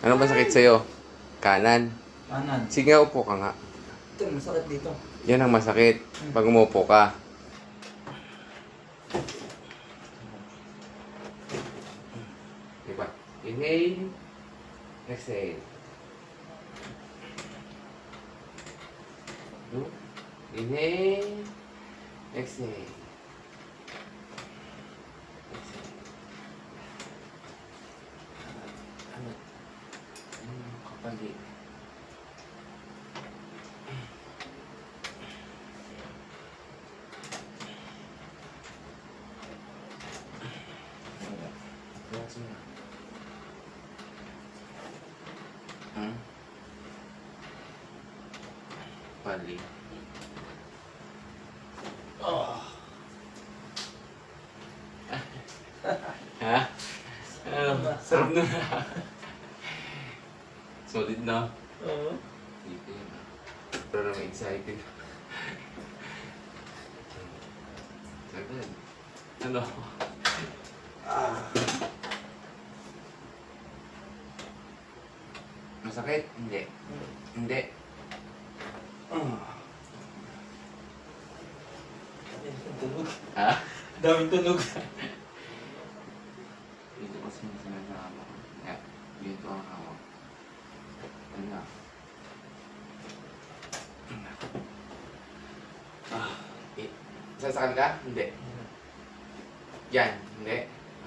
Ano ba sakit sa'yo? Kanan. Kanan. Sige nga, upo ka nga. Ito, masakit dito. Yan ang masakit pag umupo ka. Diba? Inhale. Exhale. Inhale. Exhale. Ano? Kapali. Relax mo na. Pali. Oh. Ha? Sarap na. Solid na. Oo. Dito yun. Pero naman excited. Sagad. Ano? Masakit? Hindi. Hindi. Daming tunog. Ha? Daming tunog. Dito kasi may sinasama. Yeah. Dito ang hawak. Ano? Sasakal ka? Hindi. Yan. Hindi.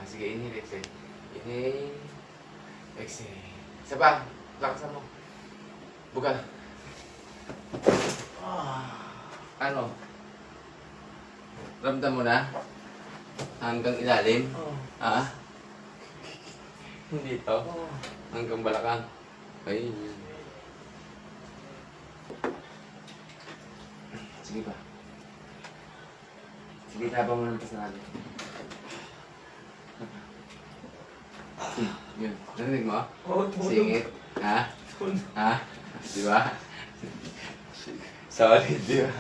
Sige, inhale, exhale. Inhale. Exhale. Isa pa. Lakasan mo. Buka. Ano? Ramdam mo na? Hanggang ilalim? Oo. Ah? Hindi to? Oo. Hanggang balakang? Ayun. Sige pa. Sige, tabang mo ng pasanali. Yun. Narinig mo? Oo, tunog. Singit. Ha? Tunog. Ha? Di ba? Solid, di ba?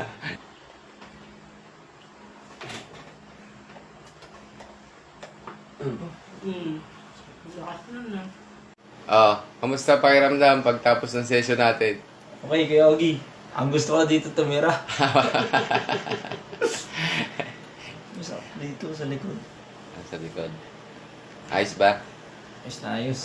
Lakas na na. Oh, kamusta pakiramdam pagtapos ng session natin? Okay, Kuya Ogie. Ang gusto ko dito tumira. Masarap dito sa likod. Sa likod. Ayos ba? Ayos na ayos.